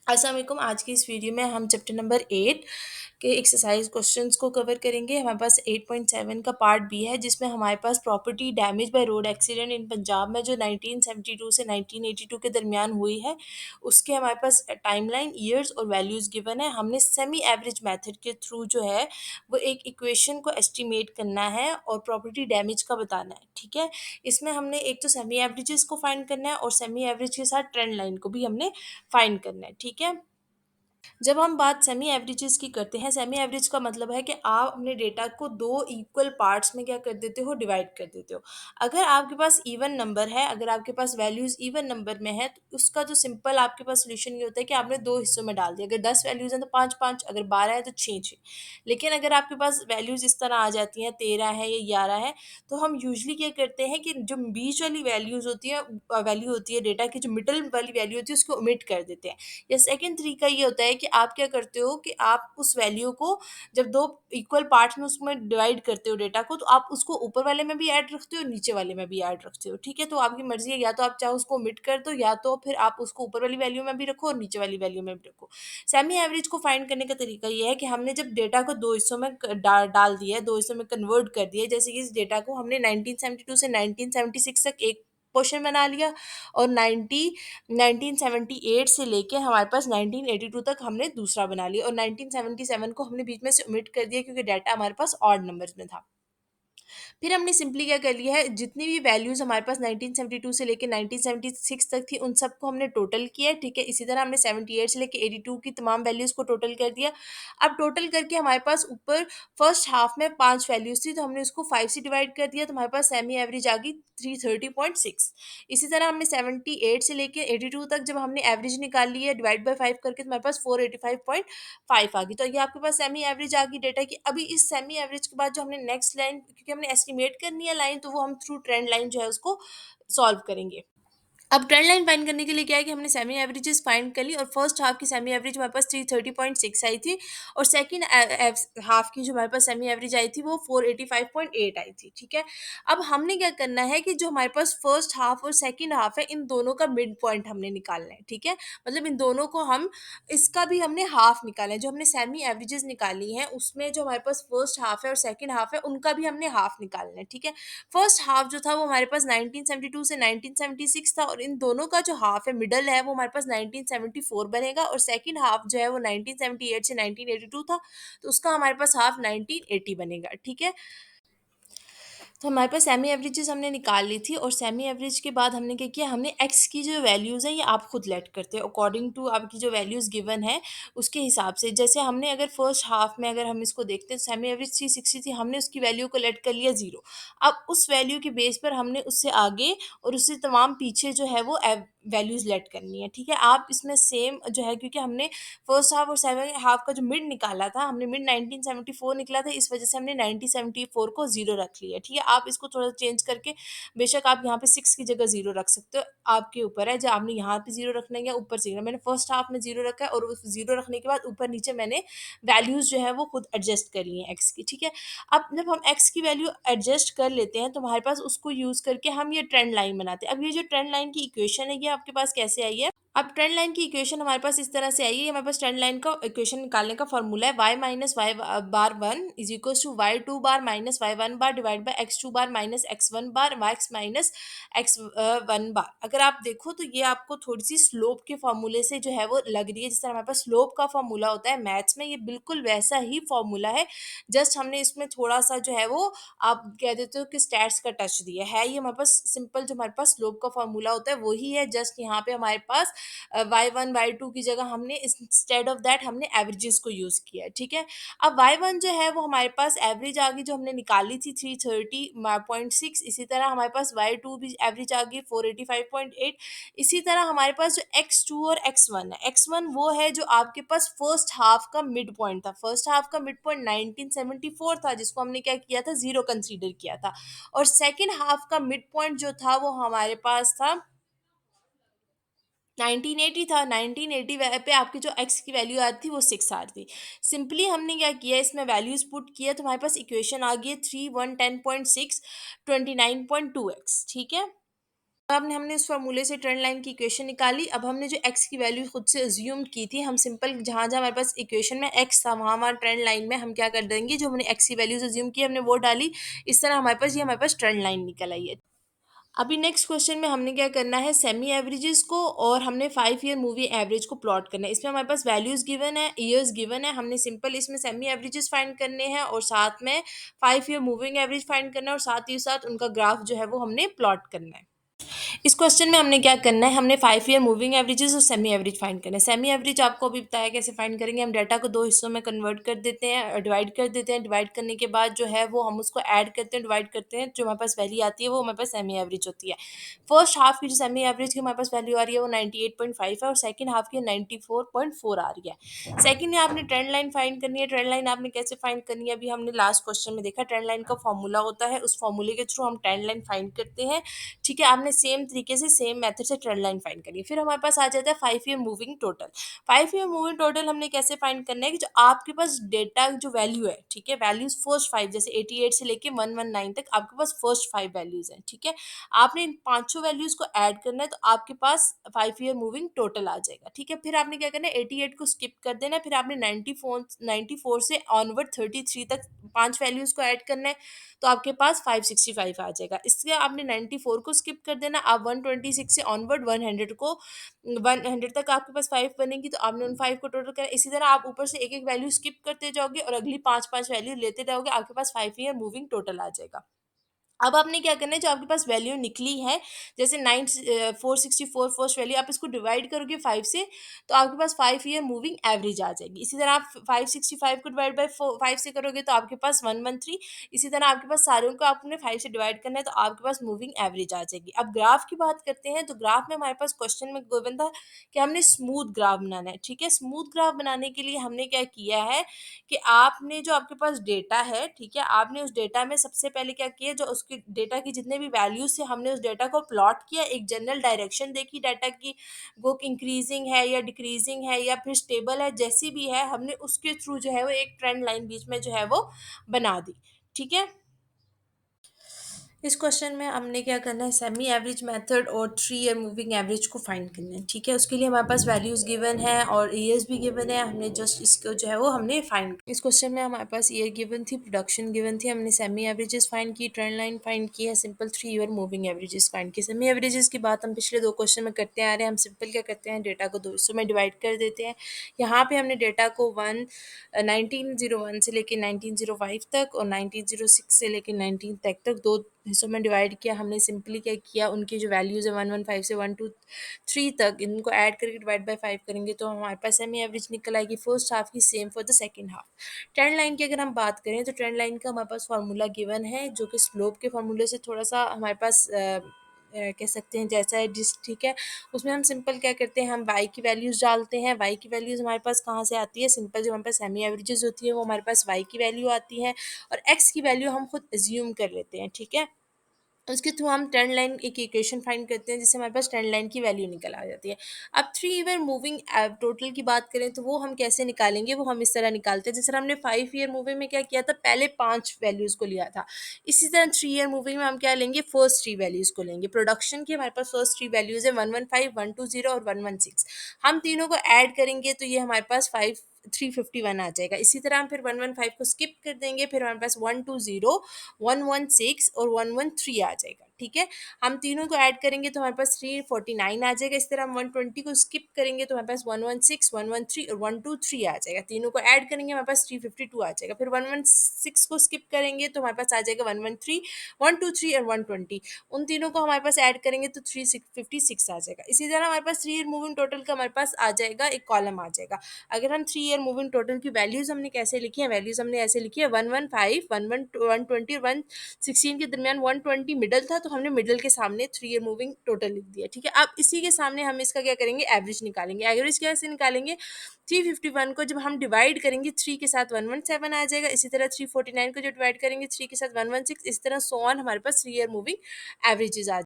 अस्सलाम वालेकुम। आज की इस वीडियो में हम चैप्टर नंबर 8 के एक्सरसाइज क्वेश्चंस को कवर करेंगे। हमारे पास 8.7 का पार्ट बी है, जिसमें हमारे पास property damage by road accident in Punjab में जो 1972 से 1982 के दरमियान हुई है, उसके हमारे पास टाइमलाइन, ईयर्स और वैल्यूज़ गिवन है। हमने सेमी एवरेज मेथड के थ्रू जो है वो एक इक्वेशन को एस्टिमेट करना है और प्रॉपर्टी डैमेज का बताना है। ठीक है, इसमें हमने एक तो सेमी एवरेजेस को फाइंड करना है और सेमी एवरेज के साथ ट्रेंड लाइन को भी हमने फाइंड करना है। ठीक है, जब हम बात सेमी एवरेजेस की करते हैं, सेमी एवरेज का मतलब है कि आप अपने डेटा को दो इक्वल पार्ट्स में क्या कर देते हो, डिवाइड कर देते हो। अगर आपके पास इवन नंबर है, अगर आपके पास वैल्यूज इवन नंबर में है, तो उसका जो सिंपल आपके पास सोल्यूशन ये होता है कि आपने दो हिस्सों में डाल दिया। अगर 10 वैल्यूज हैं तो पाँच पाँच, अगर 12 है तो छः छः। लेकिन अगर आपके पास वैल्यूज इस तरह आ जाती हैं, 13 है या 11 है, तो हम यूजली क्या करते हैं कि जो बीच वाली वैल्यूज होती है, वैल्यू होती है डेटा की, जो मिडल वाली वैल्यू होती है उसको ओमिट कर देते हैं। या सेकंड तरीका ये होता है कि आप क्या करते हो कि आप उस वैल्यू को जब दो इक्वल पार्ट्स में उसमें डिवाइड करते हो डेटा को, तो आप उसको ऊपर वाले में भी ऐड रखते हो, नीचे वाले में भी ऐड रखते हो। ठीक है, तो आपकी मर्जी है, या तो आप चाहे उसको ओमिट कर दो, या तो फिर आप उसको ऊपर वाली वैल्यू में भी रखो और नीचे वाली वैल्यू में भी रखो। सेमी एवरेज को फाइंड करने का तरीका ये है कि हमने जब डेटा को दो हिस्सों में डाल दिया है, दो हिस्सों में कन्वर्ट कर दिया है, जैसे कि इस डेटा को हमने 1972 से 1976 तक एक पोर्शन बना लिया, और 1978 से लेके हमारे पास 1982 तक हमने दूसरा बना लिया, और 1977 को हमने बीच में से ओमिट कर दिया क्योंकि डाटा हमारे पास ऑड नंबर्स में था। फिर हमने सिंपली क्या कर लिया है, जितनी भी वैल्यूज़ हमारे पास 1972 से लेके 1976 तक थी, उन सबको हमने टोटल किया है। ठीक है, इसी तरह हमने 78 से लेके 82 की तमाम वैल्यूज़ को टोटल कर दिया। अब टोटल करके हमारे पास ऊपर फर्स्ट हाफ में 5 वैल्यूज़ थी, तो हमने उसको 5 से डिवाइड कर दिया, तो हमारे पास सेमी एवरेज आ गई 330.6। इसी तरह हमने 78 से लेके 82 तक जब हमने एवरेज निकाल ली है डिवाइड बाय 5 करके, तो हमारे पास 485.5 आ गई। तो ये आपके पास सेमी एवरेज आ गई डेटा की। अभी इस सेमी एवरेज के बाद जो हमने नेक्स्ट लाइन, क्योंकि हमने एस्टिमेट करनी है लाइन, तो वो हम थ्रू ट्रेंड लाइन जो है उसको सॉल्व करेंगे। अब ट्रेंड लाइन फाइंड करने के लिए क्या है कि हमने सेमी एवरेजेस फाइंड कर ली, और फर्स्ट हाफ की सेमी एवरेज हमारे पास 330.6 आई थी, और सेकंड हाफ की जो हमारे पास सेमी एवरेज आई थी वो 485.8 आई थी। ठीक है, अब हमने क्या करना है कि जो हमारे पास फर्स्ट हाफ और सेकंड हाफ है, इन दोनों का मिड पॉइंट हमने निकालना है। ठीक है, मतलब इन दोनों को हम, इसका भी हमने हाफ निकाला है। जो हमने सेमी एवरेजेस निकाली हैं उसमें जो हमारे पास फर्स्ट हाफ है और सेकंड हाफ है, उनका भी हमने हाफ निकालना है। ठीक है, फर्स्ट हाफ जो था वो हमारे पास 1972 से 1976 था, और इन दोनों का जो हाफ है, मिडल है, वो हमारे पास 1974 बनेगा, और सेकंड हाफ जो है वो 1978 से 1982 था, तो उसका हमारे पास हाफ 1980 बनेगा। ठीक है, तो हमारे पास सेमी एवरेजेस हमने निकाल ली थी, और सेमी एवरेज के बाद हमने क्या किया, हमने एक्स की जो वैल्यूज़ हैं ये आप खुद लेट करते हो अकॉर्डिंग टू आपकी जो वैल्यूज़ गिवन है उसके हिसाब से। जैसे हमने अगर फर्स्ट हाफ में अगर हम इसको देखते हैं, सेमी एवरेज 360 थी, हमने उसकी वैल्यू को लेट कर लिया 0। अब उस वैल्यू के बेस पर हमने उससे आगे और उससे तमाम पीछे जो है वो वैल्यूज़ लेट करनी है। ठीक है, आप इसमें सेम जो है, क्योंकि हमने फर्स्ट हाफ और सेकंड हाफ का जो मिड निकाला था, हमने मिड 1974 निकला था, इस वजह से हमने 1974 को 0 रख लिया। ठीक है, आप इसको थोड़ा चेंज करके बेशक आप यहाँ पे 6 की जगह 0 रख सकते हो, आपके ऊपर है जो आपने यहाँ पे 0 रखना है या ऊपर 0। मैंने फर्स्ट हाफ में 0 रखा है, और उस 0 रखने के बाद ऊपर नीचे मैंने वैल्यूज़ जो है वो खुद एडजस्ट कर ली हैं एक्स की। ठीक है, अब जब हम एक्स की वैल्यू एडजस्ट कर लेते हैं, तो हमारे पास उसको यूज़ करके हम ये ट्रेंड लाइन बनाते हैं। अब ये जो ट्रेंड लाइन की इक्वेशन है, ये आपके पास कैसे आई है? अब ट्रेंड लाइन की इक्वेशन हमारे पास इस तरह से आई है। हमारे पास ट्रेंड लाइन का इक्वेशन निकालने का फॉर्मूला है, y minus y bar one is equal to y two bar minus y one bar divide by x two bar minus x one bar x minus x one bar. अगर आप देखो तो ये आपको थोड़ी सी स्लोप के फॉर्मूले से जो है वो लग रही है, जिस तरह हमारे पास स्लोप का फॉर्मूला होता है मैथ्स में, ये बिल्कुल वैसा ही फॉर्मूला है। जस्ट हमने इसमें थोड़ा सा जो है वो, आप कह देते हो कि स्टैट्स का टच दिया है। ये हमारे पास सिंपल जो हमारे पास स्लोप का फॉर्मूला होता है वही है, जस्ट यहाँ पे हमारे पास वाई वन वाई टू की जगह हमने इंस्टेड ऑफ दैट हमने एवरेजेस को यूज़ किया है। ठीक है, अब वाई वन जो है वो हमारे पास एवरेज आ गई जो हमने निकाली थी 330.6। इसी तरह हमारे पास वाई टू भी एवरेज आ गई 485.8। इसी तरह हमारे पास जो एक्स टू और एक्स वन है, एक्स वन वो है जो आपके पास फर्स्ट हाफ का मिड पॉइंट था। फर्स्ट हाफ का मिड पॉइंट 1974 था, जिसको हमने क्या किया था, 0 कंसीडर किया था, और सेकेंड हाफ का मिड पॉइंट जो था वो हमारे पास था 1980 था। 1980 पे आपकी जो एक्स की वैल्यू आ रही थी वो 6 आ रही थी। सिंपली हमने क्या किया, इसमें वैल्यूज पुट किया, तो हमारे पास इक्वेशन आ गई है 3110.6 29.2 एक्स। ठीक है, आपने हमने उस फ़ॉर्मूले से ट्रेंड लाइन की इक्वेशन निकाली। अब हमने जो x की वैल्यू खुद से अज़्यूम की थी, हम सिंपल जहाँ-जहाँ हमारे पास इक्वेशन में x था, वहाँ-वहाँ ट्रेंड लाइन में हम क्या कर देंगे, जो हमने x की वैल्यूज़ अज़्यूम की हमने वो डाली। इस तरह हमारे पास ट्रेंड लाइन निकल आई है। अभी नेक्स्ट क्वेश्चन में हमने क्या करना है, सेमी एवरेजेस को और हमने 5 ईयर मूविंग एवरेज को प्लॉट करना है। इसमें हमारे पास वैल्यूज़ गिवन है, ईयर्स गिवन है। हमने सिंपल इसमें सेमी एवरेजेस फाइंड करने हैं और साथ में 5 ईयर मूविंग एवरेज फाइंड करना है और साथ ही साथ उनका ग्राफ जो है वो हमने प्लॉट करना है। इस क्वेश्चन में हमने क्या करना है, हमने 5 ईयर मूविंग एवरेजेस और सेमी एवरेज फाइंड करना है। सेमी एवरेज आपको अभी बताया कैसे फाइंड करेंगे, हम डाटा को 2 हिस्सों में कन्वर्ट कर देते हैं, डिवाइड कर देते हैं। डिवाइड करने के बाद जो है वो हम उसको ऐड करते हैं, डिवाइड करते हैं, जो हमारे पास वैल्यू आती है वो हमारे पास सेमी एवरेज होती है। फर्स्ट हाफ की जो सेमी एवरेज की हमारे पास वैल्यू आ रही है वो 98.5 है और सेकंड हाफ की 94.4 आ रही है। सेकंड में आपने ट्रेंड लाइन फाइंड करनी है। ट्रेंड लाइन आपने कैसे फाइंड करनी है, अभी हमने लास्ट क्वेश्चन में देखा ट्रेंड लाइन का फॉर्मूला होता है, उस फॉर्मूले के थ्रू हम ट्रेंड लाइन फाइंड करते हैं। ठीक है, आपने सेम तरीके से सेम मेथड से ट्रेंड लाइन फाइंड करी। फिर हमारे पास आ जाता है 5 year moving total. 5 year moving total हमने कैसे फाइंड करना है कि जो आपके पास डेटा जो वैल्यू है, ठीक है, वैल्यूज फर्स्ट 5 जैसे 88 से लेके 119 तक आपके पास फर्स्ट 5 वैल्यूज हैं। ठीक है, आपने इन पांचों वैल्यूज को ऐड करना है तो आपके पास 5 ईयर मूविंग टोटल आ जाएगा। ठीक है, फिर आपने क्या करना है, 88 को स्किप कर देना है, फिर आपने 94 से ऑनवर्ड 33 तक पांच वैल्यूज को ऐड करना है तो आपके पास 565 आ जाएगा। इसलिए आपने 94 को स्किप कर देना, आप 126 से ऑनवर्ड 100 को 100 तक आपके पास 5 बनेगी तो आपने उन 5 को टोटल करना। इसी तरह आप ऊपर से एक-एक वैल्यू स्किप करते जाओगे और अगली 5-5 वैल्यू लेते जाओगे, आपके पास 5 ईयर मूविंग टोटल आ जाएगा। अब आपने क्या करना है, जो आपके पास वैल्यू निकली है, जैसे 464 फर्स्ट वैल्यू, आप इसको डिवाइड करोगे 5 से तो आपके पास 5 ईयर मूविंग एवरेज आ जाएगी। इसी तरह आप 565 को डिवाइड बाय 5 से करोगे तो आपके पास 113। इसी तरह आपके पास सारों को आपने 5 से डिवाइड करना है तो आपके पास मूविंग एवरेज आ जाएगी। अब ग्राफ की बात करते हैं, तो ग्राफ में हमारे पास क्वेश्चन में गिवन था कि हमने स्मूथ ग्राफ बनाना है। ठीक है, स्मूथ ग्राफ बनाने के लिए हमने क्या किया है कि आपने जो आपके पास डेटा है, ठीक है, आपने उस डेटा में सबसे पहले क्या किया, जो उसके डेटा की जितने भी वैल्यूज थे हमने उस डेटा को प्लॉट किया, एक जनरल डायरेक्शन देखी डाटा की, वो इंक्रीजिंग है या डिक्रीजिंग है या फिर स्टेबल है, जैसी भी है हमने उसके थ्रू जो है वो एक ट्रेंड लाइन बीच में जो है वो बना दी। ठीक है, इस क्वेश्चन में हमने क्या करना है, सेमी एवरेज मेथड और 3 ईयर मूविंग एवरेज को फाइंड करना है। ठीक है, उसके लिए हमारे पास वैल्यूज गिवन है और ईयर्स भी गिवन है, हमने जस्ट इसको जो है वो हमने फाइंड। इस क्वेश्चन में हमारे पास ईयर गिवन थी, प्रोडक्शन गिवन थी, हमने सेमी एवरेजेस फाइंड की, ट्रेंड लाइन फाइंड की है, simple 3 year moving averages find की। सेमी एवरेजेस की बात हम पिछले 2 क्वेश्चन में करते आ रहे हैं। हम सिंपल क्या करते हैं, डेटा को 2 हिस्सों में डिवाइड कर देते हैं। यहाँ पे हमने डेटा को 1901 से लेके 1905 तक और 1906 से लेके 19 तक 2 हिस्सों में डिवाइड किया। हमने सिंपली क्या किया, उनकी जो वैल्यूज़ है 115 से 123 तक, इनको ऐड करके डिवाइड बाय 5 करेंगे तो हमारे पास सेमी एवरेज निकल आएगी फर्स्ट हाफ की, same for the second half. Trend line की अगर हम बात करें तो ट्रेंड लाइन का हमारे पास फार्मूला गिवन है, जो कि स्लोप के फार्मूले से थोड़ा सा हमारे पास कह सकते हैं जैसा है जिस। ठीक है, उसमें हम सिंपल क्या करते हैं, हम वाई की वैल्यूज़ डालते हैं। वाई की वैल्यूज़ हमारे पास कहाँ से आती है, सिंपल जो हमारे पास सेमी एवरेजेस होती है वो हमारे पास वाई की वैल्यू आती है और एक्स की वैल्यू हम खुद एज्यूम कर लेते हैं। ठीक है, उसके थ्रू हम ट्रेंड लाइन एक इक्वेशन फाइंड करते हैं जिससे हमारे पास ट्रेंड लाइन की वैल्यू निकल आ जाती है। अब 3 ईयर मूविंग टोटल की बात करें तो वो हम कैसे निकालेंगे, वो हम इस तरह निकालते हैं जैसे हमने 5 ईयर मूविंग में क्या किया था, पहले 5 वैल्यूज़ को लिया था। इसी तरह 3 ईयर मूविंग में हम क्या लेंगे, फर्स्ट 3 वैल्यूज़ को लेंगे। प्रोडक्शन की हमारे पास फर्स्ट 3 वैल्यूज़ है 115, 120 और 116। हम तीनों को ऐड करेंगे तो ये हमारे पास 351 आ जाएगा। इसी तरह हम फिर 115 को स्किप कर देंगे, फिर हमारे पास 120, 116 और 113 आ जाएगा। ठीक है, हम तीनों को ऐड करेंगे तो हमारे पास 349 आ जाएगा। इस तरह हम 120 को स्किप करेंगे तो हमारे पास 116, 113 और 123 आ जाएगा। तीनों को ऐड करेंगे हमारे पास 352 आ जाएगा। फिर 116 को स्किप करेंगे तो हमारे पास आ जाएगा 113, 123 और 120। उन तीनों को हमारे पास ऐड करेंगे तो 356 आ जाएगा। इसी तरह हमारे पास 3 ईयर मूविंग टोटल का हमारे पास आ जाएगा, एक कॉलम आ जाएगा। अगर हम 3 ईयर मूविंग टोटल की वैल्यूज़ हमने कैसे लिखी है, वैल्यूज़ हमने ऐसे लिखी है 115, 120 और 116 के दरमियान 120 मिडल था तो हमने मिडल के सामने 3 ईयर मूविंग टोटल लिख दिया। ठीक है, अब इसी के सामने हम इसका क्या करेंगे, एवरेज निकालेंगे। एवरेज कैसे निकालेंगे, 351 को जब हम डिवाइड करेंगे 3 के साथ 117 आ जाएगा। इसी तरह 349 को जो डिवाइड करेंगे 3 के साथ 116, इस तरह सो ऑन हमारे पास 3 ईयर मूविंग एवरेजेस आ